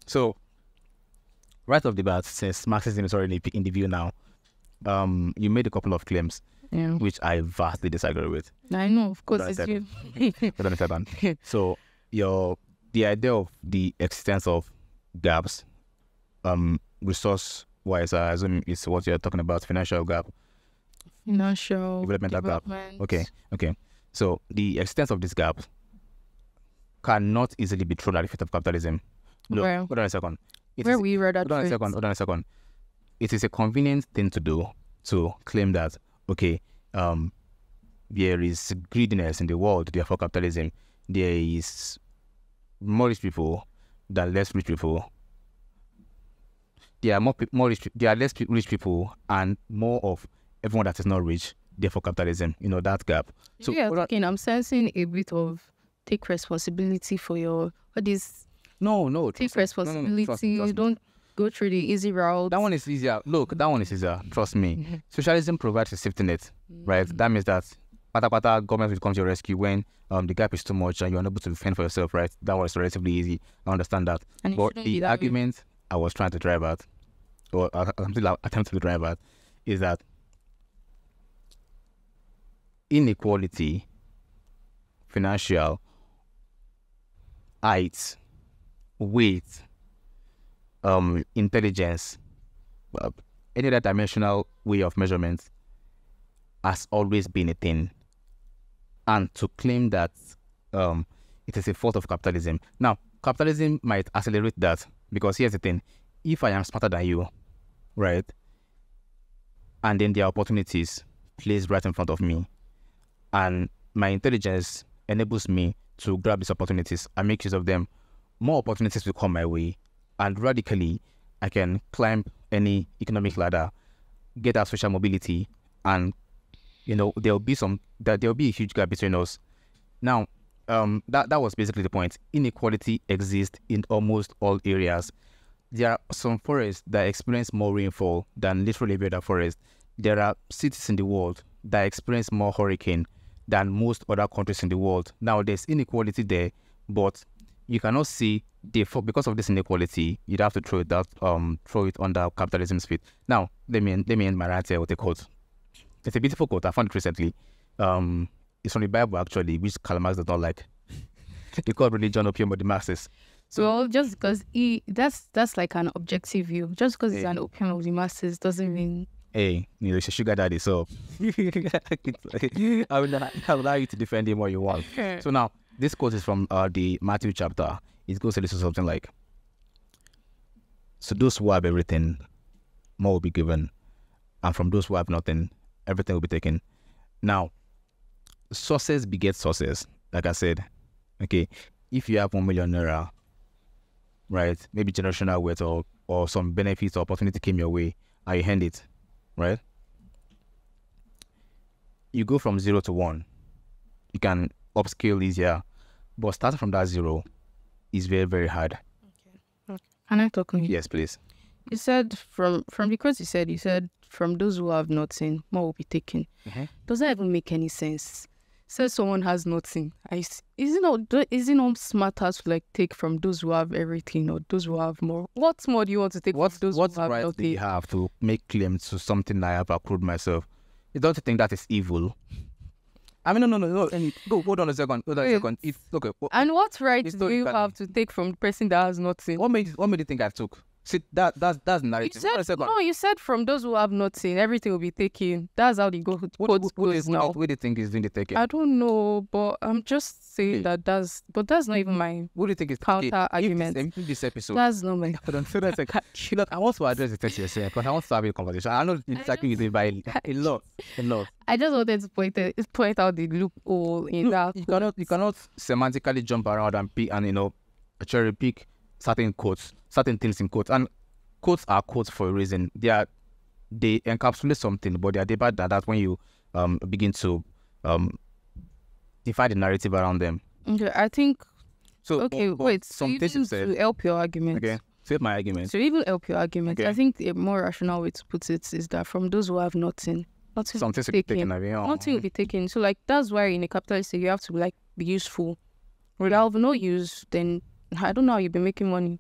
So, right off the bat, since Marxism is already in the view now, you made a couple of claims, which I vastly disagree with. I know, of course, it's you. Hold on a second. So, the idea of the existence of gaps, resource-wise, I assume is what you're talking about, financial gap. Financial developmental gap. Okay. So the existence of this gap cannot easily be thrown at the feet of capitalism. Look, hold on a second. Hold on a second. It is a convenient thing to do to claim that, okay, there is greediness in the world, therefore capitalism. There is more rich people than less rich people. There are there are less rich people and more of everyone that is not rich, therefore capitalism. That gap. So I'm sensing a bit of take responsibility for your take responsibility. Trust me. You don't go through the easy route. That one is easier. Look, that one is easier. Trust me. Socialism provides a safety net, right? That means that government will come to your rescue when the gap is too much and you're unable to fend for yourself, right? That one is relatively easy. I understand that. But the argument I was trying to drive at, or attempting to drive at, is that inequality, financial, height, weight, intelligence, any other dimensional way of measurement has always been a thing. And to claim that it is a fault of capitalism. Now, capitalism might accelerate that, because here's the thing. If I am smarter than you, right, and then there are opportunities placed right in front of me, and my intelligence enables me to grab these opportunities and make use of them, more opportunities will come my way, and radically I can climb any economic ladder, get our social mobility, and there'll be a huge gap between us. Now, that was basically the point. Inequality exists in almost all areas. There are some forests that experience more rainfall than literally every other forest. There are cities in the world that experience more hurricane than most other countries in the world. Now, there's inequality there, but you cannot see because of this inequality, you'd have to throw it under capitalism's feet. Now, let me end my rant here with a quote. It's a beautiful quote. I found it recently. It's from the Bible, actually, which Karl Marx does not like. He called religion opium of the masses. So just because that's like an objective view. Just because it's an opium of the masses doesn't mean. Hey, it's a sugar daddy, so I will allow you to defend him what you want. So now, this quote is from the Matthew chapter. It goes to listen to something like, "So those who have everything, more will be given, and from those who have nothing, everything will be taken." Now, sources beget sources, like I said. Okay, if you have 1 million naira, right, maybe generational wealth or some benefits or opportunity came your way, and you hand it, right? You go from 0 to 1. You can upscale easier, but starting from that 0 is very, very hard. Okay. Can I talk on you? Yes, please. You said from the quote you said from those who have nothing, more will be taken. Does that even make any sense? Says someone has nothing. Is it not smarter to like take from those who have everything or those who have more? What more do you want to take from those who have nothing? What right do you have to make claims to something I have accrued myself? You don't think that is evil? I mean, no. Go, hold on a second. It's okay. And what right do you have to take from the person that has nothing? What made you think I took? See, that's narrative. You said from those who have nothing, everything will be taken. That's how the quote goes now. What do you think is doing the taking? I don't know, but I'm just saying that's not even my. What do you think is counter argument? This episode. That's not my. Look, I want to address the thing you're saying, because I want to have a conversation. I know you're disagreeing with me by a lot. I just wanted to point out the loophole in that. You cannot semantically jump around and pick and cherry pick certain things in quotes, and quotes are quotes for a reason. They encapsulate something, but they are deeper than that when you begin to define the narrative around them. Okay, I think. So okay, wait. Some things you said to help your argument. Okay, save my argument. So even help your argument, okay. I think a more rational way to put it is that from those who have nothing will be taken. Nothing will be taken. So like that's why in a capitalist you have to like be useful. Without no use, then I don't know how you'll be making money.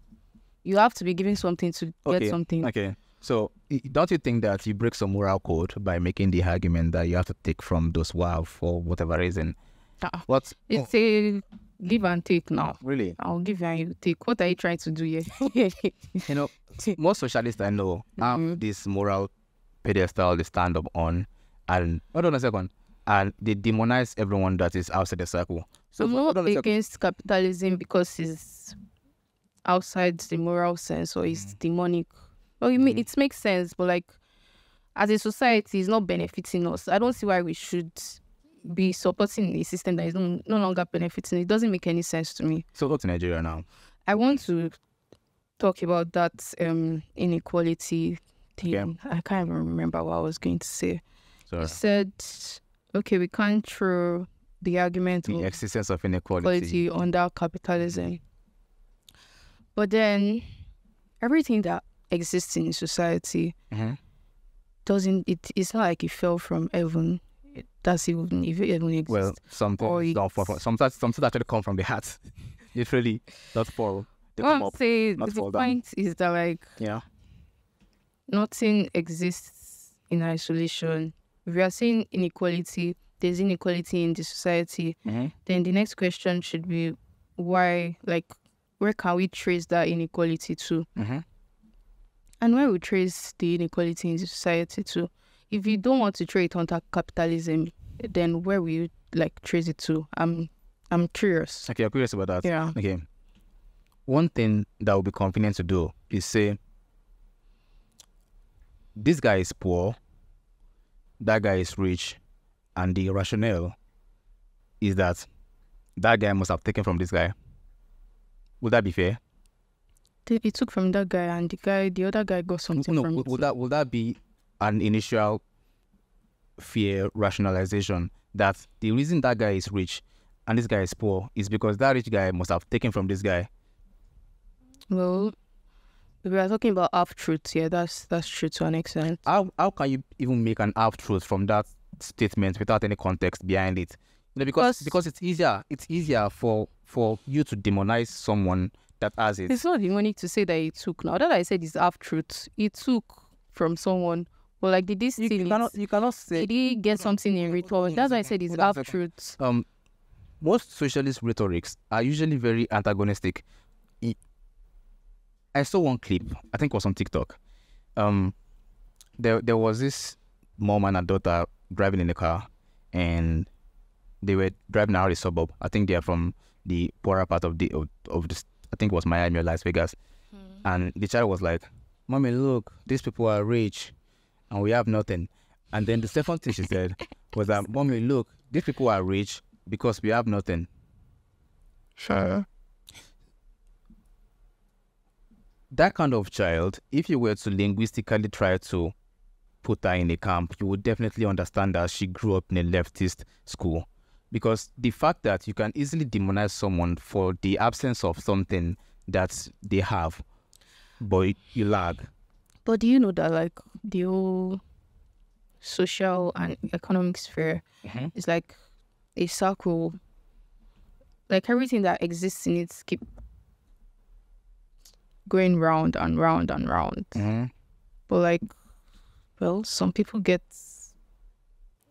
You have to be giving something to get something. Okay. So don't you think that you break some moral code by making the argument that you have to take from those who have for whatever reason? It's a give and take now. Really? I'll give you and you take. What are you trying to do here? Most socialists I know have this moral pedestal they stand up on, and hold on a second, and they demonize everyone that is outside the circle. So I'm not against capitalism because it's outside the moral sense or it's demonic. Well, it makes sense, but like as a society, it's not benefiting us. I don't see why we should be supporting a system that is no longer benefiting. It doesn't make any sense to me. So go to Nigeria now. I want to talk about that inequality thing. Yeah. I can't even remember what I was going to say. Sorry. You said, okay, we can't throw the argument The of existence of inequality under capitalism. But then everything that exists in society it's not like it fell from heaven. That's even if it even exists. Well, something don't fall from something actually come from the heart. Literally, not fall. They come up, not fall down. Point is that like nothing exists in isolation. If we are saying inequality, there's inequality in the society. Then the next question should be why, like, where can we trace that inequality to? And where we trace the inequality in the society to? If you don't want to trace it onto capitalism, then where will you like trace it to? I'm curious. Okay, I'm curious about that. Yeah. Okay. One thing that would be convenient to do is say, this guy is poor, that guy is rich, and the rationale is that guy must have taken from this guy. Would that be fair? He took from that guy, and the other guy got something from it. Would that be an initial fair rationalization that the reason that guy is rich and this guy is poor is because that rich guy must have taken from this guy? Well, we are talking about half-truths here. That's true to an extent. How can you even make an half-truth from that statement without any context behind it? Because it's easier for you to demonize someone that has it. It's not demonic to say that he took. Now that I said it's half-truth, he took from someone. But like, did this steal? You cannot say. Did he get something in return? That's why I said it's half-truth. Most socialist rhetorics are usually very antagonistic. I saw one clip, I think it was on TikTok. There was this mom and a daughter driving in a car, and they were driving out of the suburb. I think they are from the poorer part of the I think it was Miami or Las Vegas. And the child was like, "Mommy, look, these people are rich and we have nothing." And then the second thing she said was that, "Mommy, look, these people are rich because we have nothing." Sure. That kind of child, if you were to linguistically try to put her in a camp, you would definitely understand that she grew up in a leftist school. Because the fact that you can easily demonize someone for the absence of something that they have, but you lag. But do you know that like the whole social and economic sphere is like a circle? Like everything that exists in it keep going round and round and round. But like, well, some people get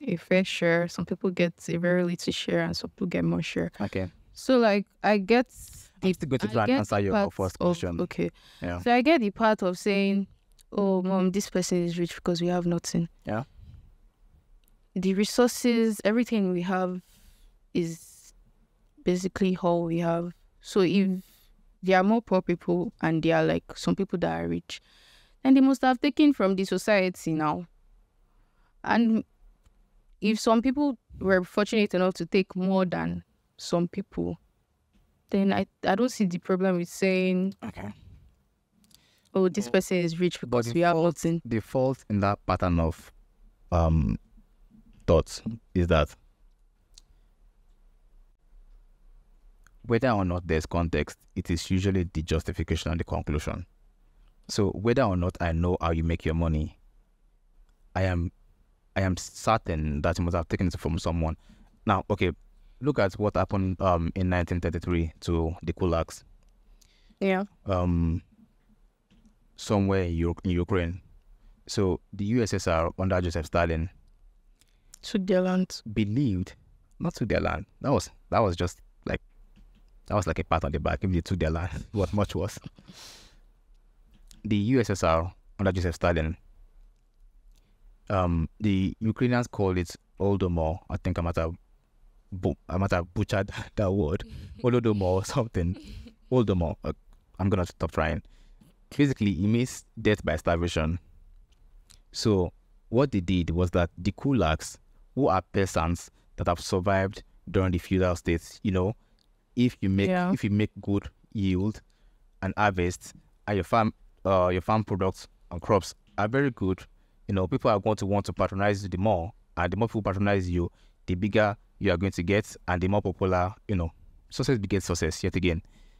a fair share, some people get a very little share, and some people get more share. Okay. So like, I get I'm still going to try and answer your first question. Okay. Yeah. So I get the part of saying, "Oh, mom, this person is rich because we have nothing." Yeah. The resources, everything we have, is basically all we have. So if there are more poor people and there are like some people that are rich, then they must have taken from the society now. And if some people were fortunate enough to take more than some people, then I don't see the problem with saying, okay, "Oh, this person is rich because we have nothing." The fault in that pattern of thoughts is that whether or not there's context, it is usually the justification and the conclusion. So whether or not I know how you make your money, I am certain that you must have taken it from someone. Now, okay, look at what happened in 1933 to the kulaks. Yeah. somewhere in Ukraine. So the USSR under Joseph Stalin took their land. believed not took their land. That was just like a pat on the back. If they took their land, it was much worse. The USSR under Joseph Stalin, the Ukrainians call it Holodomor. I think I might have butchered that word. Holodomor or something. Holodomor. I'm gonna stop trying. Basically, it means death by starvation. So what they did was that the kulaks, who are peasants that have survived during the feudal states, if you make good yield and harvest, and your farm products and crops are very good, people are going to want to patronize you the more, and the more people patronize you, the bigger you are going to get, and the more popular, success begets success yet again.